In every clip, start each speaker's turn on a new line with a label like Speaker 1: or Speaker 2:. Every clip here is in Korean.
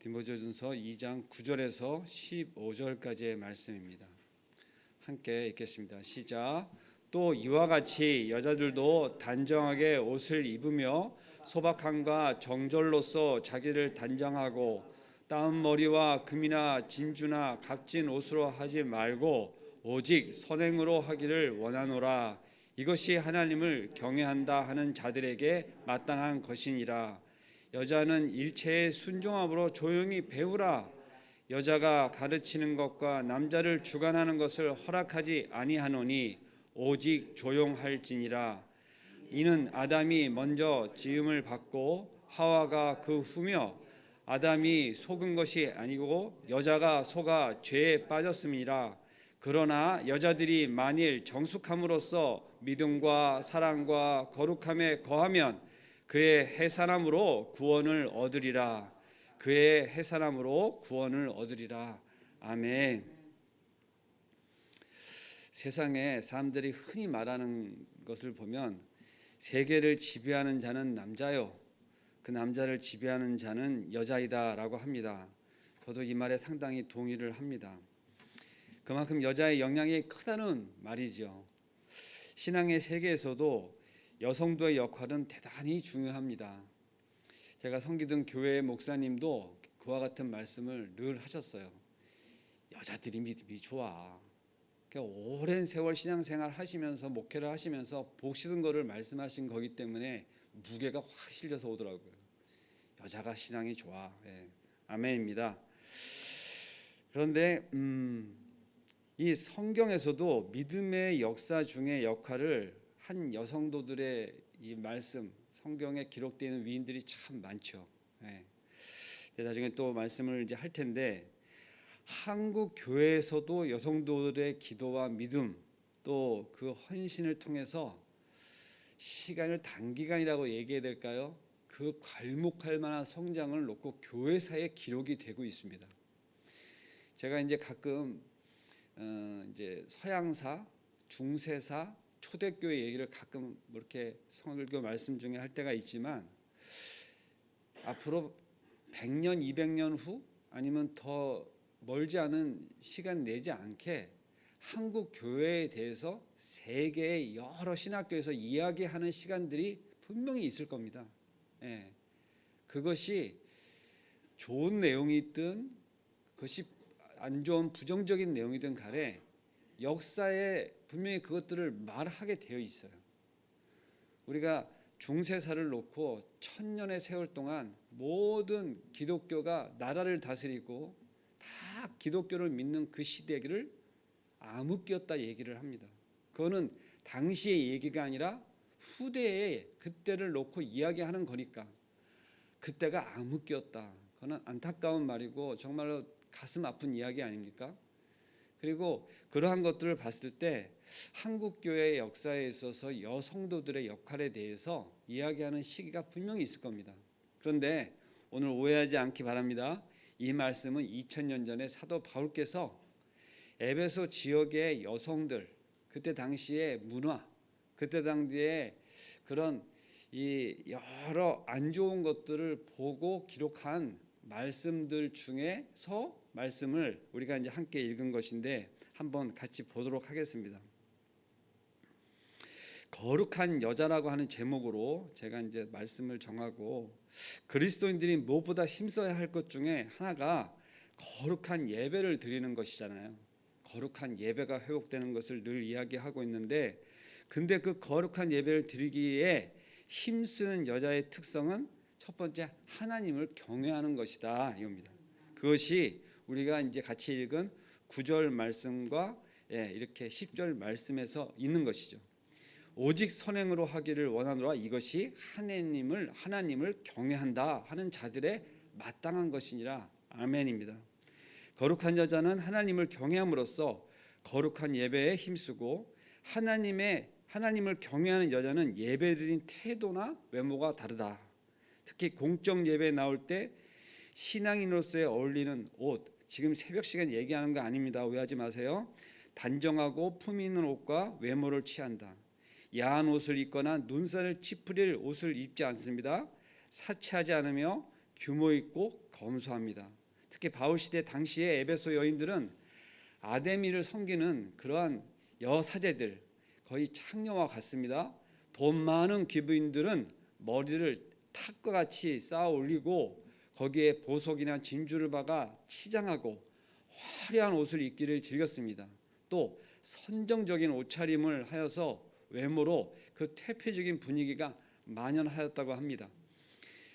Speaker 1: 디모데전서 2장 9절에서 15절까지의 말씀입니다. 함께 읽겠습니다. 시작. 또 이와 같이 여자들도 단정하게 옷을 입으며 소박함과 정절로서 자기를 단장하고 따은 머리와 금이나 진주나 값진 옷으로 하지 말고 오직 선행으로 하기를 원하노라. 이것이 하나님을 경외한다 하는 자들에게 마땅한 것이니라. 여자는 일체의 순종함으로 조용히 배우라. 여자가 가르치는 것과 남자를 주관하는 것을 허락하지 아니하노니 오직 조용할지니라. 이는 아담이 먼저 지음을 받고 하와가 그 후며 아담이 속은 것이 아니고 여자가 속아 죄에 빠졌음이라. 그러나 여자들이 만일 정숙함으로써 믿음과 사랑과 거룩함에 거하면 그의 해산함으로 구원을 얻으리라. 그의 해산함으로 구원을 얻으리라. 아멘. 세상에 사람들이 흔히 말하는 것을 보면 세계를 지배하는 자는 남자요, 그 남자를 지배하는 자는 여자이다라고 합니다. 저도 이 말에 상당히 동의를 합니다. 그만큼 여자의 영향이 크다는 말이죠. 신앙의 세계에서도 여성도의 역할은 대단히 중요합니다. 제가 섬기던 교회의 목사님도 그와 같은 말씀을 늘 하셨어요. 여자들이 믿음이 좋아. 오랜 세월 신앙생활 하시면서 목회를 하시면서 보시던 거를 말씀하신 거기 때문에 무게가 확 실려서 오더라고요. 여자가 신앙이 좋아. 네. 아멘입니다. 그런데 이 성경에서도 믿음의 역사 중에 역할을 한 여성도들의 이 말씀, 성경에 기록되어 있는 위인들이 참 많죠. 네. 나중에 또 말씀을 이제 할 텐데, 한국 교회에서도 여성도들의 기도와 믿음, 또 그 헌신을 통해서 시간을 단기간이라고 얘기해야 될까요? 그 괄목할 만한 성장을 놓고 교회사에 기록이 되고 있습니다. 제가 이제 가끔 이제 서양사, 중세사, 초대교회 얘기를 가끔 이렇게 성결교 말씀 중에 할 때가 있지만 앞으로 100년, 200년 후 아니면 더 멀지 않은 시간 내지 않게 한국 교회에 대해서 세계의 여러 신학교에서 이야기하는 시간들이 분명히 있을 겁니다. 예. 그것이 좋은 내용이든 그것이 안 좋은 부정적인 내용이든 간에 역사에 분명히 그것들을 말하게 되어 있어요. 우리가 중세사를 놓고 1000년의 세월 동안 모든 기독교가 나라를 다스리고 다 기독교를 믿는 그 시대를 암흑기였다 얘기를 합니다. 그거는 당시의 얘기가 아니라 후대의 그때를 놓고 이야기하는 거니까 그때가 암흑기였다. 그거는 안타까운 말이고 정말로 가슴 아픈 이야기 아닙니까? 그리고 그러한 것들을 봤을 때 한국 교회의 역사에 있어서 여성도들의 역할에 대해서 이야기하는 시기가 분명히 있을 겁니다. 그런데 오늘 오해하지 않기 바랍니다. 이 말씀은 2000년 전에 사도 바울께서 에베소 지역의 여성들, 그때 당시의 문화, 그때 당시의 그런 이 여러 안 좋은 것들을 보고 기록한 말씀들 중에서 말씀을 우리가 이제 함께 읽은 것인데 한번 같이 보도록 하겠습니다. 거룩한 여자라고 하는 제목으로 제가 이제 말씀을 정하고 그리스도인들이 무엇보다 힘써야 할 것 중에 하나가 거룩한 예배를 드리는 것이잖아요. 거룩한 예배가 회복되는 것을 늘 이야기하고 있는데 근데 그 거룩한 예배를 드리기에 힘쓰는 여자의 특성은 첫 번째 하나님을 경외하는 것이다 이겁니다. 그것이 우리가 이제 같이 읽은 9절 말씀과 이렇게 10절 말씀에서 있는 것이죠. 오직 선행으로 하기를 원하노라. 이것이 하나님을 경외한다 하는 자들의 마땅한 것이니라. 아멘입니다. 거룩한 여자는 하나님을 경외함으로써 거룩한 예배에 힘쓰고 하나님을 경외하는 여자는 예배드린 태도나 외모가 다르다. 특히 공적 예배에 나올 때 신앙인으로서의 어울리는 옷, 지금 새벽 시간 얘기하는 거 아닙니다. 오해하지 마세요. 단정하고 품 있는 옷과 외모를 취한다. 야한 옷을 입거나 눈살을 찌푸릴 옷을 입지 않습니다. 사치하지 않으며 규모 있고 검소합니다. 특히 바울 시대 당시의 에베소 여인들은 아데미를 섬기는 그러한 여사제들, 거의 창녀와 같습니다. 돈 많은 귀부인들은 머리를 탑과 같이 쌓아 올리고 거기에 보석이나 진주를 박아 치장하고 화려한 옷을 입기를 즐겼습니다. 또 선정적인 옷차림을 하여서 외모로 그 퇴폐적인 분위기가 만연하였다고 합니다.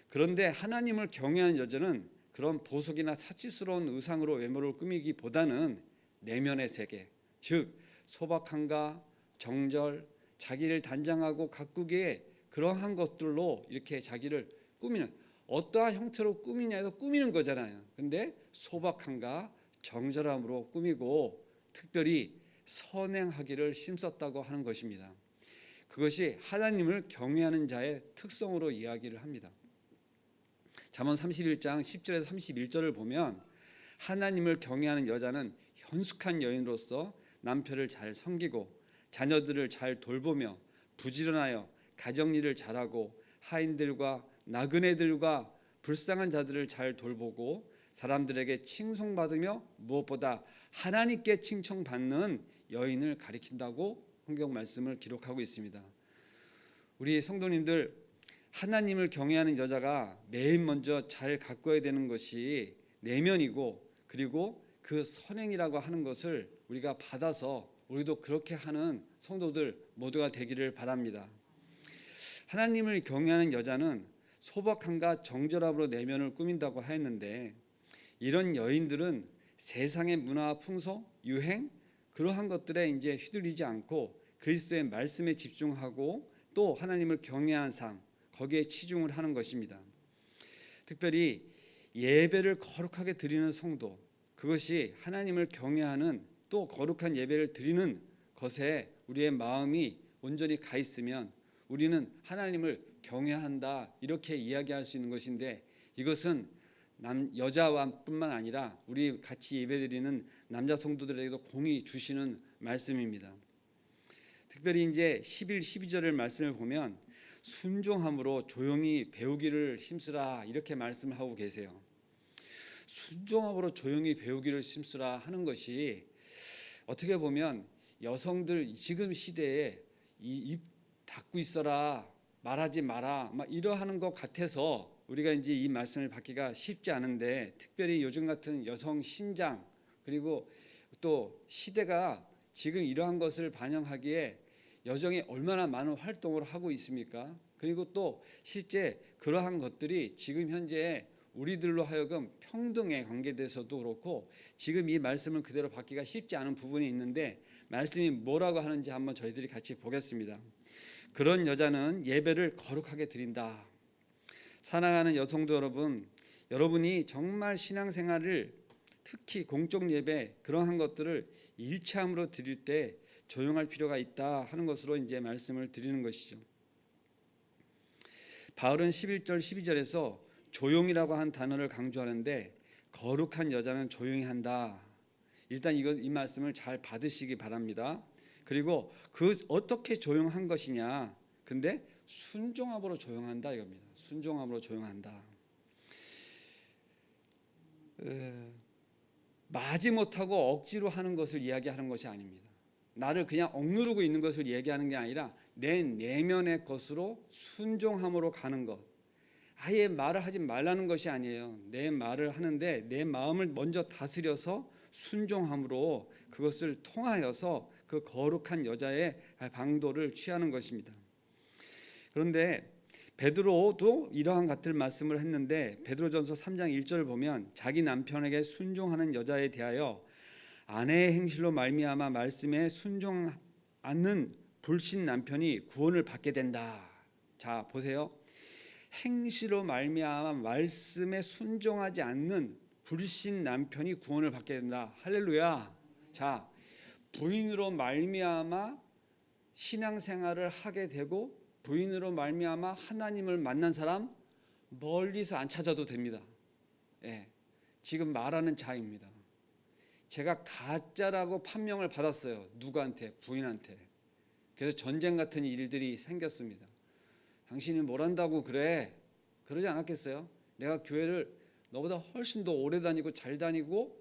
Speaker 1: 그런데 하나님을 경외하는 여자는 그런 보석이나 사치스러운 의상으로 외모를 꾸미기보다는 내면의 세계, 즉 소박함과 정절, 자기를 단장하고 가꾸기에 그러한 것들로 이렇게 자기를 꾸미는, 어떠한 형태로 꾸미냐에서 꾸미는 거잖아요. 근데 소박함과 정절함으로 꾸미고 특별히 선행하기를 힘썼다고 하는 것입니다. 그것이 하나님을 경외하는 자의 특성으로 이야기를 합니다. 잠언 31장 10절에서 31절을 보면 하나님을 경외하는 여자는 현숙한 여인으로서 남편을 잘 섬기고 자녀들을 잘 돌보며 부지런하여 가정일을 잘하고 하인들과 나그네들과 불쌍한 자들을 잘 돌보고 사람들에게 칭송받으며 무엇보다 하나님께 칭송받는 여인을 가리킨다고 성경 말씀을 기록하고 있습니다. 우리 성도님들, 하나님을 경외하는 여자가 매일 먼저 잘 가꿔야 되는 것이 내면이고, 그리고 그 선행이라고 하는 것을 우리가 받아서 우리도 그렇게 하는 성도들 모두가 되기를 바랍니다. 하나님을 경외하는 여자는 소박함과 정절함으로 내면을 꾸민다고 하였는데, 이런 여인들은 세상의 문화, 풍속, 유행 그러한 것들에 이제 휘둘리지 않고 그리스도의 말씀에 집중하고 또 하나님을 경외한 삶, 거기에 치중을 하는 것입니다. 특별히 예배를 거룩하게 드리는 성도, 그것이 하나님을 경외하는 또 거룩한 예배를 드리는 것에 우리의 마음이 온전히 가 있으면 우리는 하나님을 경외한다, 이렇게 이야기할 수 있는 것인데, 이것은 여자와 뿐만 아니라 우리 같이 예배드리는 남자 성도들에게도 공히 주시는 말씀입니다. 특별히 이제 11, 12절의 말씀을 보면 순종함으로 조용히 배우기를 힘쓰라, 이렇게 말씀을 하고 계세요. 순종함으로 조용히 배우기를 힘쓰라 하는 것이 어떻게 보면 여성들 지금 시대에 입 닫고 있어라, 말하지 마라, 막 이러하는 것 같아서 우리가 이제 이 말씀을 받기가 쉽지 않은데, 특별히 요즘 같은 여성 신장, 그리고 또 시대가 지금 이러한 것을 반영하기에 여성이 얼마나 많은 활동을 하고 있습니까? 그리고 또 실제 그러한 것들이 지금 현재 우리들로 하여금 평등의 관계에 대해서도 그렇고 지금 이 말씀을 그대로 받기가 쉽지 않은 부분이 있는데, 말씀이 뭐라고 하는지 한번 저희들이 같이 보겠습니다. 그런 여자는 예배를 거룩하게 드린다. 사랑하는 여성도 여러분, 여러분이 정말 신앙생활을, 특히 공적 예배 그러한 것들을 일체함으로 드릴 때 조용할 필요가 있다 하는 것으로 이제 말씀을 드리는 것이죠. 바울은 11절 12절에서 조용이라고 한 단어를 강조하는데, 거룩한 여자는 조용히 한다. 일단 이 말씀을 잘 받으시기 바랍니다. 그리고 그 어떻게 조용한 것이냐? 근데 순종함으로 조용한다 이겁니다. 순종함으로 조용한다. 마지못하고 억지로 하는 것을 이야기하는 것이 아닙니다. 나를 그냥 억누르고 있는 것을 얘기하는 게 아니라 내 내면의 것으로 순종함으로 가는 것. 아예 말을 하지 말라는 것이 아니에요. 내 말을 하는데 내 마음을 먼저 다스려서 순종함으로 그것을 통하여서 그 거룩한 여자의 방도를 취하는 것입니다. 그런데 베드로도 이러한 같은 말씀을 했는데, 베드로전서 3장 1절을 보면 자기 남편에게 순종하는 여자에 대하여 아내의 행실로 말미암아 말씀에 순종 않는 불신 남편이 구원을 받게 된다. 자, 보세요. 행실로 말미암아 말씀에 순종하지 않는 불신 남편이 구원을 받게 된다. 할렐루야. 자, 부인으로 말미암아 신앙생활을 하게 되고 부인으로 말미암아 하나님을 만난 사람 멀리서 안 찾아도 됩니다. 예, 지금 말하는 자입니다. 제가 가짜라고 판명을 받았어요. 누구한테? 부인한테. 그래서 전쟁 같은 일들이 생겼습니다. 당신이 뭘 한다고 그래? 그러지 않았겠어요? 내가 교회를 너보다 훨씬 더 오래 다니고 잘 다니고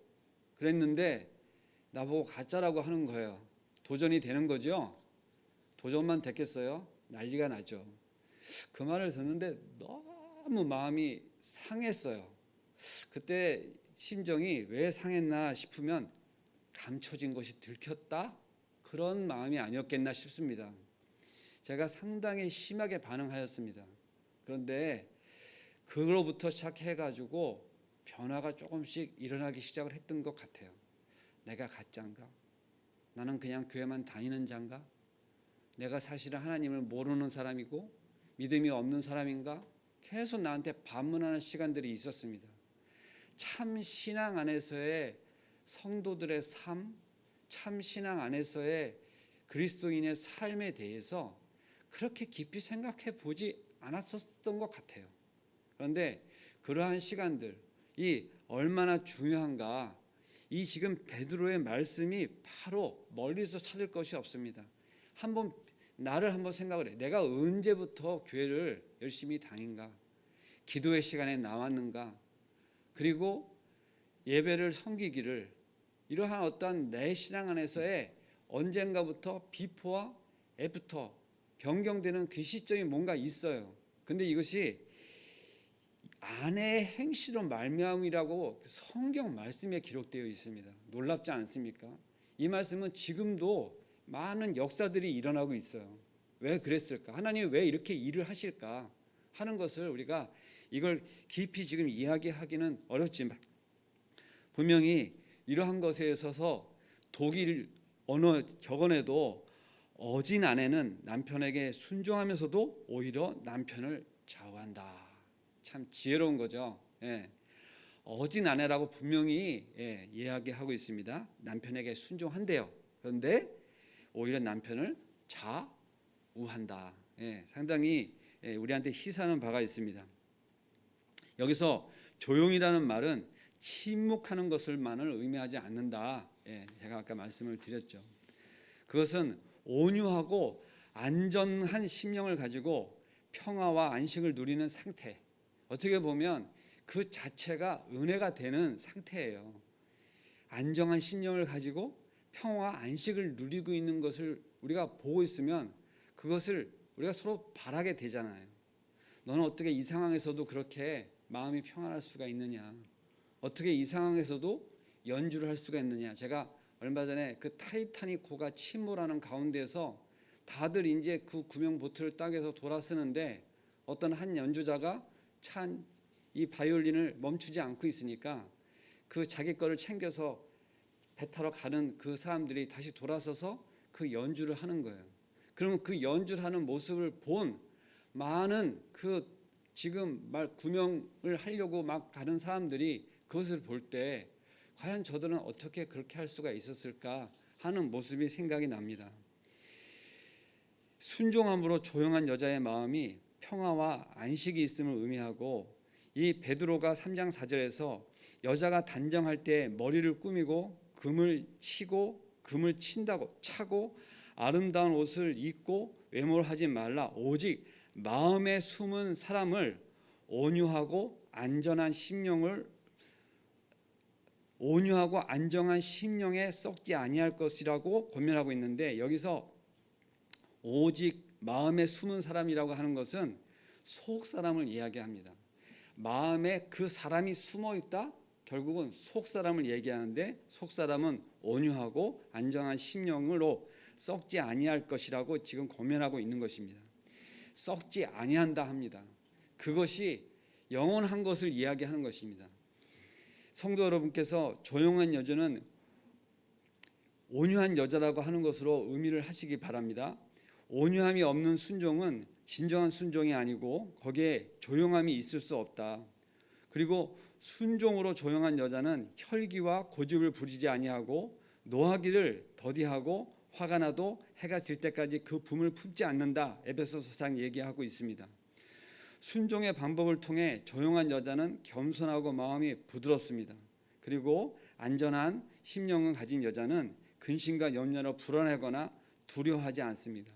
Speaker 1: 그랬는데 나보고 가짜라고 하는 거예요. 도전이 되는 거죠. 도전만 됐겠어요? 난리가 나죠. 그 말을 듣는데 너무 마음이 상했어요. 그때 심정이 왜 상했나 싶으면 감춰진 것이 들켰다? 그런 마음이 아니었겠나 싶습니다. 제가 상당히 심하게 반응하였습니다. 그런데 그로부터 시작해가지고 변화가 조금씩 일어나기 시작을 했던 것 같아요. 내가 가짜인가? 나는 그냥 교회만 다니는 자인가? 내가 사실은 하나님을 모르는 사람이고 믿음이 없는 사람인가? 계속 나한테 반문하는 시간들이 있었습니다. 참 신앙 안에서의 성도들의 삶, 참 신앙 안에서의 그리스도인의 삶에 대해서 그렇게 깊이 생각해 보지 않았었던 것 같아요. 그런데 그러한 시간들이 얼마나 중요한가, 이 지금 베드로의 말씀이 바로 멀리서 찾을 것이 없습니다. 나를 한번 생각을 해. 내가 언제부터 교회를 열심히 다닌가? 기도의 시간에 나왔는가? 그리고 예배를 섬기기를, 이러한 어떤 내 신앙 안에서의 언젠가부터 비포와 애프터 변경되는 그 시점이 뭔가 있어요. 근데 이것이 아내의 행실로 말미암이라고 성경 말씀에 기록되어 있습니다. 놀랍지 않습니까? 이 말씀은 지금도 많은 역사들이 일어나고 있어요. 왜 그랬을까? 하나님이 왜 이렇게 일을 하실까 하는 것을 우리가 이걸 깊이 지금 이야기하기는 어렵지만, 분명히 이러한 것에 있어서 독일 언어 격언에도 어진 아내는 남편에게 순종하면서도 오히려 남편을 좌우한다. 참 지혜로운 거죠. 예. 어진 아내라고 분명히 이야기하고 있습니다. 남편에게 순종한대요. 그런데 오히려 남편을 좌우한다. 상당히 우리한테 희사하는 바가 있습니다. 여기서 조용이라는 말은 침묵하는 것을만을 의미하지 않는다. 제가 아까 말씀을 드렸죠. 그것은 온유하고 안전한 심령을 가지고 평화와 안식을 누리는 상태, 어떻게 보면 그 자체가 은혜가 되는 상태예요. 안정한 심령을 가지고 평화와 안식을 누리고 있는 것을 우리가 보고 있으면 그것을 우리가 서로 바라게 되잖아요. 너는 어떻게 이 상황에서도 그렇게 마음이 평안할 수가 있느냐? 어떻게 이 상황에서도 연주를 할 수가 있느냐? 제가 얼마 전에 그 타이타닉호가 침몰하는 가운데서 다들 이제 그 구명 보트를 따게서 돌아서는데 어떤 한 연주자가 찬 이 바이올린을 멈추지 않고 있으니까 그 자기 거를 챙겨서 배 타러 가는 그 사람들이 다시 돌아서서 그 연주를 하는 거예요. 그러면 그 연주를 하는 모습을 본 많은 그 지금 말 구명을 하려고 막 가는 사람들이 그것을 볼 때 과연 저들은 어떻게 그렇게 할 수가 있었을까 하는 모습이 생각이 납니다. 순종함으로 조용한 여자의 마음이 평화와 안식이 있음을 의미하고, 이 베드로가 3장 4절에서 여자가 단정할 때 머리를 꾸미고 금을 치고 금을 차고 아름다운 옷을 입고 외모를 하지 말라, 오직 마음에 숨은 사람을 온유하고 안정한 심령에 썩지 아니할 것이라고 권면하고 있는데, 여기서 오직 마음에 숨은 사람이라고 하는 것은 속 사람을 이야기합니다. 마음에 그 사람이 숨어 있다? 결국은 속 사람을 얘기하는데, 속 사람은 온유하고 안정한 심령으로 썩지 아니할 것이라고 지금 권면하고 있는 것입니다. 썩지 아니한다 합니다. 그것이 영원한 것을 이야기하는 것입니다. 성도 여러분께서 조용한 여자는 온유한 여자라고 하는 것으로 의미를 하시기 바랍니다. 온유함이 없는 순종은 진정한 순종이 아니고 거기에 조용함이 있을 수 없다. 그리고 순종으로 조용한 여자는 혈기와 고집을 부리지 아니하고 노하기를 더디하고 화가 나도 해가 질 때까지 그 품을 품지 않는다. 에베소서상 얘기하고 있습니다. 순종의 방법을 통해 조용한 여자는 겸손하고 마음이 부드럽습니다. 그리고 안전한 심령을 가진 여자는 근심과 염려로 불안하거나 두려워하지 않습니다.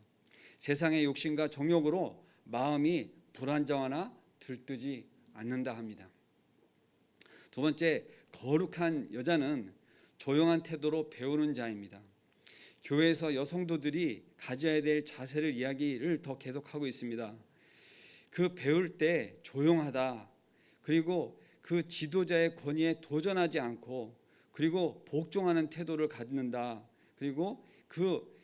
Speaker 1: 세상의 욕심과 정욕으로 마음이 불안정하나 들뜨지 않는다 합니다. 두 번째, 거룩한 여자는 조용한 태도로 배우는 자입니다. 교회에서 여성도들이 가져야 될 자세를 이야기를 더 계속하고 있습니다. 그 배울 때 조용하다. 그리고 그 지도자의 권위에 도전하지 않고 그리고 복종하는 태도를 갖는다. 그리고 그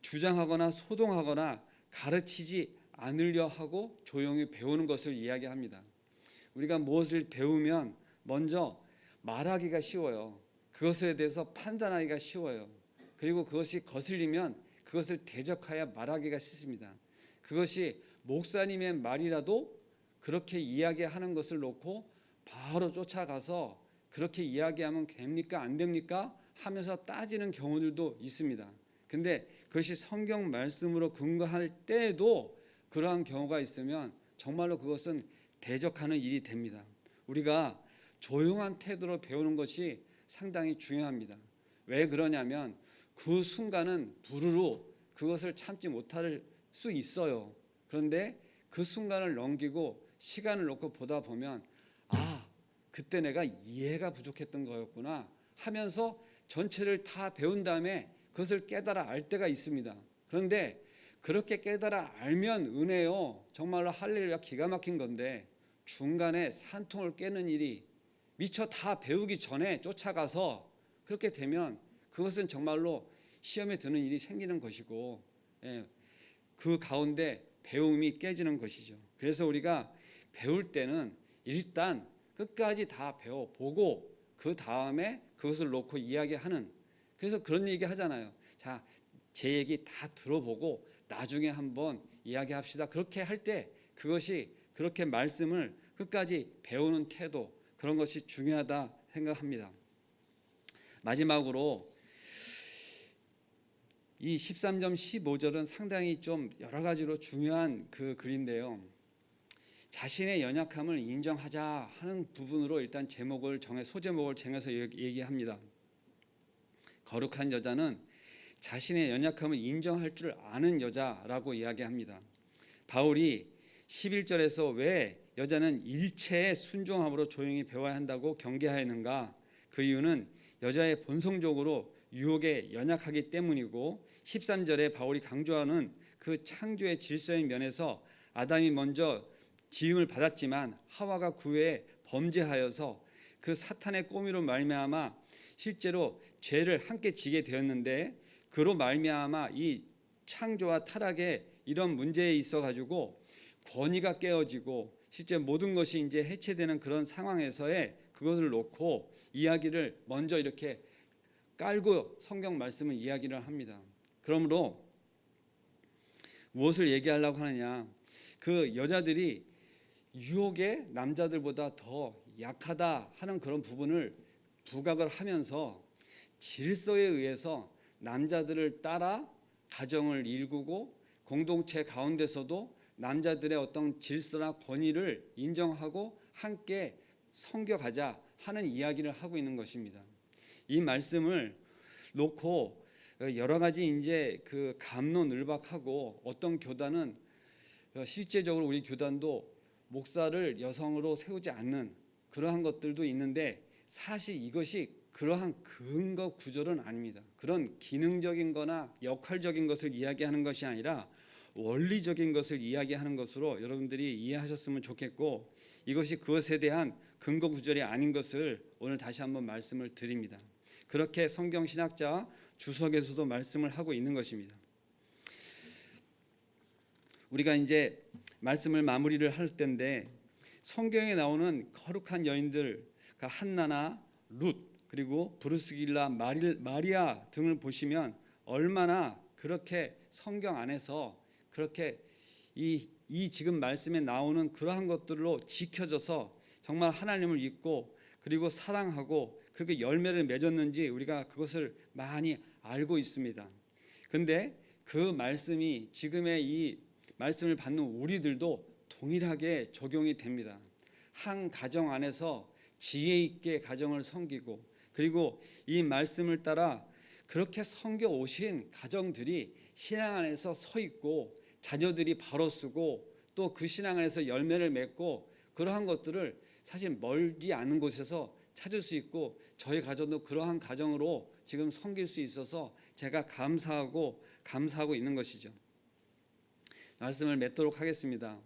Speaker 1: 주장하거나 소동하거나 가르치지 않으려 하고 조용히 배우는 것을 이야기합니다. 우리가 무엇을 배우면 먼저 말하기가 쉬워요. 그것에 대해서 판단하기가 쉬워요. 그리고 그것이 거슬리면 그것을 대적하여 말하기가 쉽습니다. 그것이 목사님의 말이라도 그렇게 이야기하는 것을 놓고 바로 쫓아가서 그렇게 이야기하면 됩니까? 안 됩니까? 하면서 따지는 경우들도 있습니다. 근데 그것이 성경 말씀으로 근거할 때에도 그러한 경우가 있으면 정말로 그것은 대적하는 일이 됩니다. 우리가 조용한 태도로 배우는 것이 상당히 중요합니다. 왜 그러냐면 그 순간은 부르르 그것을 참지 못할 수 있어요. 그런데 그 순간을 넘기고 시간을 놓고 보다 보면 그때 내가 이해가 부족했던 거였구나 하면서 전체를 다 배운 다음에 그것을 깨달아 알 때가 있습니다. 그런데 그렇게 깨달아 알면 은혜요. 정말로 할렐루야 기가 막힌 건데 중간에 산통을 깨는 일이 미처 다 배우기 전에 쫓아가서 그렇게 되면 그것은 정말로 시험에 드는 일이 생기는 것이고 그 가운데 배움이 깨지는 것이죠. 그래서 우리가 배울 때는 일단 끝까지 다 배워보고 그 다음에 그것을 놓고 이야기하는, 그래서 그런 얘기 하잖아요. 자, 제 얘기 다 들어보고 나중에 한번 이야기합시다. 그렇게 할 때 그것이 그렇게 말씀을 끝까지 배우는 태도, 그런 것이 중요하다 생각합니다. 마지막으로 이 13점 15절은 상당히 좀 여러 가지로 중요한 그 글인데요. 자신의 연약함을 인정하자 하는 부분으로 일단 소제목을 정해서 얘기합니다. 거룩한 여자는 자신의 연약함을 인정할 줄 아는 여자라고 이야기합니다. 바울이 11절에서 왜 여자는 일체의 순종함으로 조용히 배워야 한다고 경계하였는가? 그 이유는 여자의 본성적으로 유혹에 연약하기 때문이고 13절에 바울이 강조하는 그 창조의 질서의 면에서 아담이 먼저 지음을 받았지만 하와가 그 후에 범죄하여서 그 사탄의 꼬미로 말미암아 실제로 죄를 함께 지게 되었는데 그로 말미암아 이 창조와 타락의 이런 문제에 있어 가지고 권위가 깨어지고 실제 모든 것이 이제 해체되는 그런 상황에서의 그것을 놓고 이야기를 먼저 이렇게 깔고 성경 말씀을 이야기를 합니다. 그러므로 무엇을 얘기하려고 하느냐? 그 여자들이 유혹에 남자들보다 더 약하다 하는 그런 부분을 부각을 하면서 질서에 의해서 남자들을 따라 가정을 일구고 공동체 가운데서도 남자들의 어떤 질서나 권위를 인정하고 함께 섬겨가자 하는 이야기를 하고 있는 것입니다. 이 말씀을 놓고 여러 가지 이제 그 갑론을박하고 어떤 교단은 실제적으로 우리 교단도 목사를 여성으로 세우지 않는 그러한 것들도 있는데 사실 이것이 그러한 근거 구조는 아닙니다. 그런 기능적인 거나 역할적인 것을 이야기하는 것이 아니라 원리적인 것을 이야기하는 것으로 여러분들이 이해하셨으면 좋겠고 이것이 그것에 대한 근거 구절이 아닌 것을 오늘 다시 한번 말씀을 드립니다. 그렇게 성경신학자 주석에서도 말씀을 하고 있는 것입니다. 우리가 이제 말씀을 마무리를 할 텐데 성경에 나오는 거룩한 여인들, 한나나 룻 그리고 브루스길라, 마리아 등을 보시면 얼마나 그렇게 성경 안에서 그렇게 이 지금 말씀에 나오는 그러한 것들로 지켜져서 정말 하나님을 믿고 그리고 사랑하고 그렇게 열매를 맺었는지 우리가 그것을 많이 알고 있습니다. 그런데 그 말씀이 지금의 이 말씀을 받는 우리들도 동일하게 적용이 됩니다. 한 가정 안에서 지혜 있게 가정을 섬기고 그리고 이 말씀을 따라 그렇게 섬겨 오신 가정들이 신앙 안에서 서 있고 자녀들이 바로 쓰고 또 그 신앙 안에서 열매를 맺고 그러한 것들을 사실 멀지 않은 곳에서 찾을 수 있고 저희 가정도 그러한 가정으로 지금 섬길 수 있어서 제가 감사하고 있는 것이죠. 말씀을 맺도록 하겠습니다.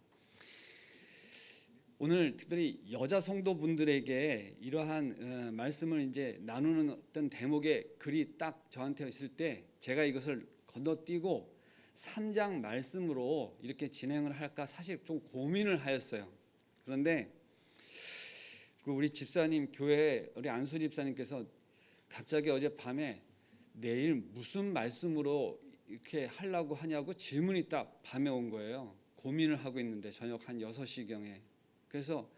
Speaker 1: 오늘 특별히 여자 성도분들에게 이러한 말씀을 이제 나누는 어떤 대목의 글이 딱 저한테 있을 때 제가 이것을 건너뛰고 3장 말씀으로 이렇게 진행을 할까 사실 좀 고민을 하였어요. 그런데 우리 집사님 교회 우리 안수 집사님께서 갑자기 어젯밤에 내일 무슨 말씀으로 이렇게 하려고 하냐고 질문이 딱 밤에 온 거예요. 고민을 하고 있는데 저녁 한 6시경에. 그래서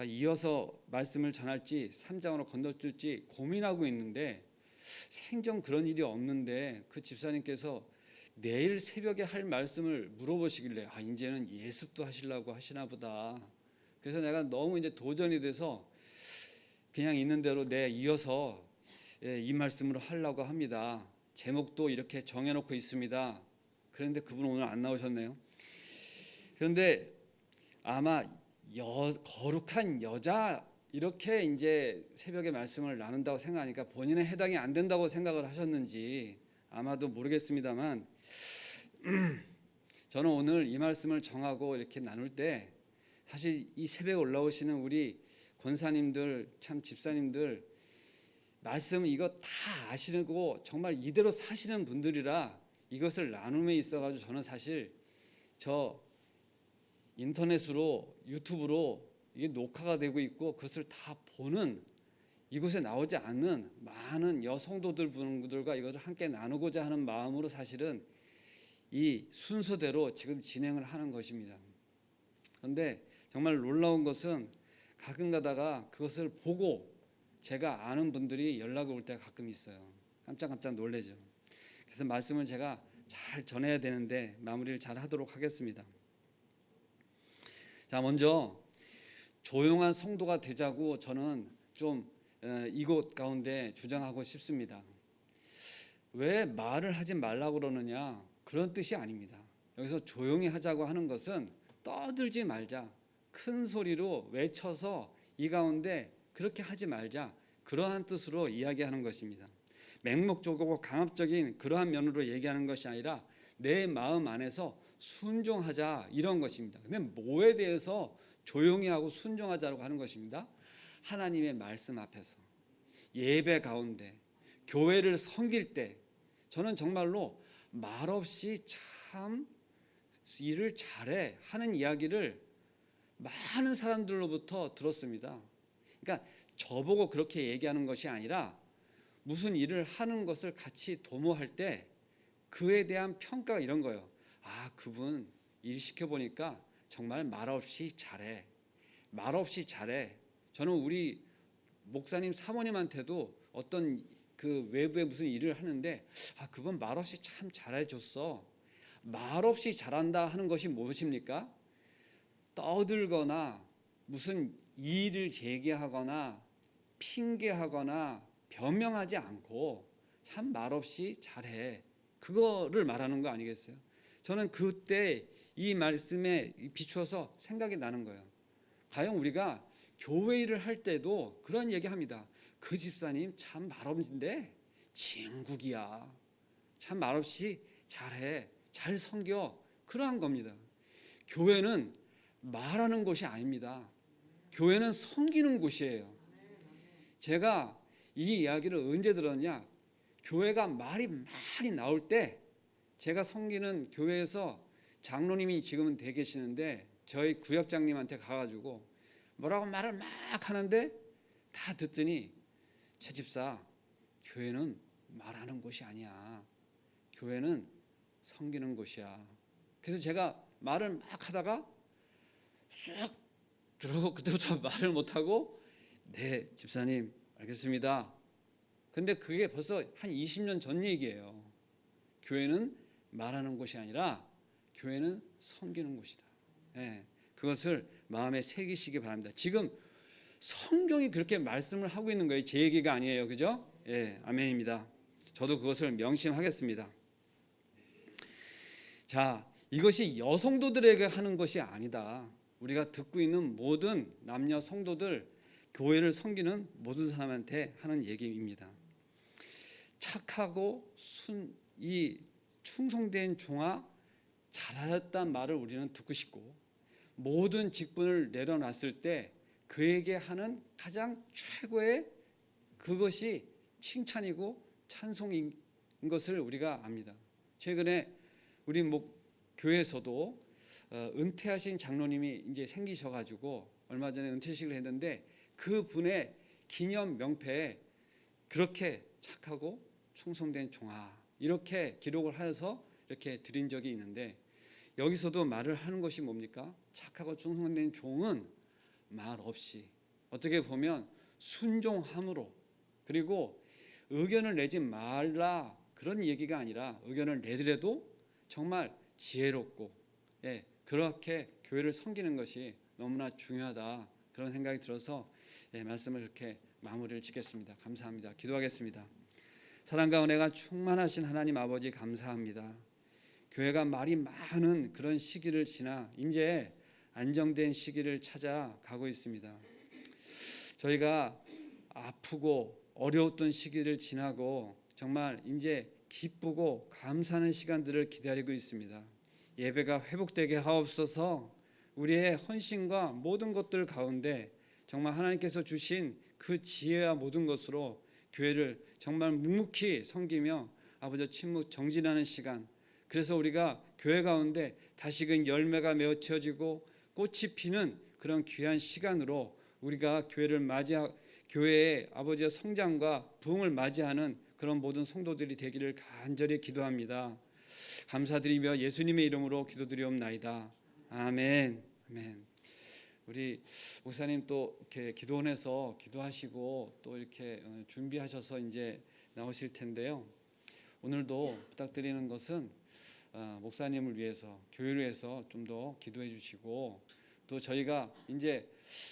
Speaker 1: 이어서 말씀을 전할지 3장으로 건너뛸지 고민하고 있는데 생전 그런 일이 없는데 그 집사님께서 내일 새벽에 할 말씀을 물어보시길래 이제는 예습도 하시려고 하시나 보다. 그래서 내가 너무 이제 도전이 돼서 그냥 있는 대로 이어서 이 말씀으로 하려고 합니다. 제목도 이렇게 정해놓고 있습니다. 그런데 그분 오늘 안 나오셨네요. 그런데 아마 거룩한 여자 이렇게 이제 새벽에 말씀을 나눈다고 생각하니까 본인은 해당이 안 된다고 생각을 하셨는지 아마도 모르겠습니다만 저는 오늘 이 말씀을 정하고 이렇게 나눌 때 사실 이 새벽에 올라오시는 우리 권사님들 참 집사님들 말씀 이거 다 아시고 정말 이대로 사시는 분들이라 이것을 나눔에 있어가지고 저는 사실 저 인터넷으로 유튜브로 이게 녹화가 되고 있고 그것을 다 보는 이곳에 나오지 않는 많은 여성도들 분들과 이것을 함께 나누고자 하는 마음으로 사실은 이 순서대로 지금 진행을 하는 것입니다. 그런데 정말 놀라운 것은 가끔 가다가 그것을 보고 제가 아는 분들이 연락이 올 때가 가끔 있어요. 깜짝 놀라죠. 그래서 말씀을 제가 잘 전해야 되는데 마무리를 잘 하도록 하겠습니다. 자, 먼저 조용한 성도가 되자고 저는 좀 이곳 가운데 주장하고 싶습니다. 왜 말을 하지 말라고 그러느냐 그런 뜻이 아닙니다. 여기서 조용히 하자고 하는 것은 떠들지 말자, 큰 소리로 외쳐서 이 가운데 그렇게 하지 말자, 그러한 뜻으로 이야기하는 것입니다. 맹목적이고 강압적인 그러한 면으로 얘기하는 것이 아니라 내 마음 안에서 순종하자 이런 것입니다. 근데 뭐에 대해서 조용히 하고 순종하자고 하는 것입니다. 하나님의 말씀 앞에서 예배 가운데 교회를 섬길 때 저는 정말로 말없이 참 일을 잘해 하는 이야기를 많은 사람들로부터 들었습니다. 그러니까 저보고 그렇게 얘기하는 것이 아니라 무슨 일을 하는 것을 같이 도모할 때 그에 대한 평가가 이런 거예요. 그분 일 시켜보니까 정말 말없이 잘해. 말없이 잘해. 저는 우리 목사님 사모님한테도 어떤 그 외부에 무슨 일을 하는데 그분 말없이 참 잘해줬어. 말없이 잘한다 하는 것이 무엇입니까? 떠들거나 무슨 이의를 제기하거나 핑계하거나 변명하지 않고 참 말없이 잘해. 그거를 말하는 거 아니겠어요? 저는 그때 이 말씀에 비추어서 생각이 나는 거예요. 과연 우리가 교회 일을 할 때도 그런 얘기합니다. 그 집사님 참 말없는데 진국이야. 참 말없이 잘해. 잘 섬겨. 그러한 겁니다. 교회는 말하는 곳이 아닙니다. 교회는 섬기는 곳이에요. 제가 이 이야기를 언제 들었냐? 교회가 말이 많이 나올 때 제가 섬기는 교회에서 장로님이 지금은 돼 계시는데 저희 구역장님한테 가가지고 뭐라고 말을 막 하는데 다 듣더니 최 집사 교회는 말하는 곳이 아니야. 교회는 섬기는 곳이야. 그래서 제가 말을 막 하다가 쑥 들어오고 그때부터 말을 못하고 네 집사님 알겠습니다. 근데 그게 벌써 한 20년 전 얘기예요. 교회는 말하는 곳이 아니라 교회는 섬기는 곳이다. 네, 그것을 마음에 새기시기 바랍니다. 지금 성경이 그렇게 말씀을 하고 있는 거예요. 제 얘기가 아니에요. 그죠? 예, 아멘입니다. 저도 그것을 명심하겠습니다. 자, 이것이 여성도들에게 하는 것이 아니다. 우리가 듣고 있는 모든 남녀 성도들 교회를 섬기는 모든 사람한테 하는 얘기입니다. 착하고 이 충성된 종아 잘하였단 말을 우리는 듣고 싶고, 모든 직분을 내려놨을 때 그에게 하는 가장 최고의 그것이 칭찬이고 찬송인 것을 우리가 압니다. 최근에 우리 교회에서도 은퇴하신 장로님이 이제 생기셔가지고 얼마 전에 은퇴식을 했는데, 그 분의 기념 명패에 그렇게 착하고 충성된 종아 이렇게 기록을 하여서 이렇게 드린 적이 있는데, 여기서도 말을 하는 것이 뭡니까? 착하고 충성된 종은 말 없이, 어떻게 보면 순종함으로, 그리고 의견을 내지 말라 그런 얘기가 아니라 의견을 내더라도 정말 지혜롭고, 그렇게 교회를 섬기는 것이 너무나 중요하다, 그런 생각이 들어서 말씀을 이렇게 마무리를 짓겠습니다. 감사합니다. 기도하겠습니다. 사랑과 은혜가 충만하신 하나님 아버지, 감사합니다. 교회가 말이 많은 그런 시기를 지나 이제 안정된 시기를 찾아가고 있습니다. 저희가 아프고 어려웠던 시기를 지나고 정말 이제 기쁘고 감사하는 시간들을 기다리고 있습니다. 예배가 회복되게 하옵소서. 우리의 헌신과 모든 것들 가운데 정말 하나님께서 주신 그 지혜와 모든 것으로 교회를 정말 묵묵히 섬기며 아버지 침묵 정진하는 시간, 그래서 우리가 교회 가운데 다시금 열매가 맺어지고 꽃이 피는 그런 귀한 시간으로 우리가 교회의 아버지의 성장과 부흥을 맞이하는 그런 모든 성도들이 되기를 간절히 기도합니다. 감사드리며 예수님의 이름으로 기도드리옵나이다. 아멘. 아멘. 우리 목사님 또 이렇게 기도원에서 기도하시고 또 이렇게 준비하셔서 이제 나오실 텐데요. 오늘도 부탁드리는 것은 목사님을 위해서, 교회를 위해서 좀 더 기도해 주시고, 또 저희가 이제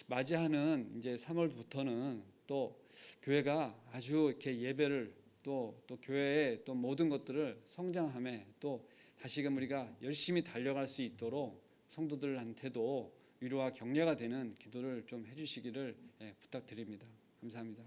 Speaker 1: 맞이하는 이제 3월부터는 또 교회가 아주 이렇게 예배를 또 교회의 또 모든 것들을 성장함에 또 다시금 우리가 열심히 달려갈 수 있도록 성도들한테도 위로와 격려가 되는 기도를 좀 해주시기를 부탁드립니다. 감사합니다.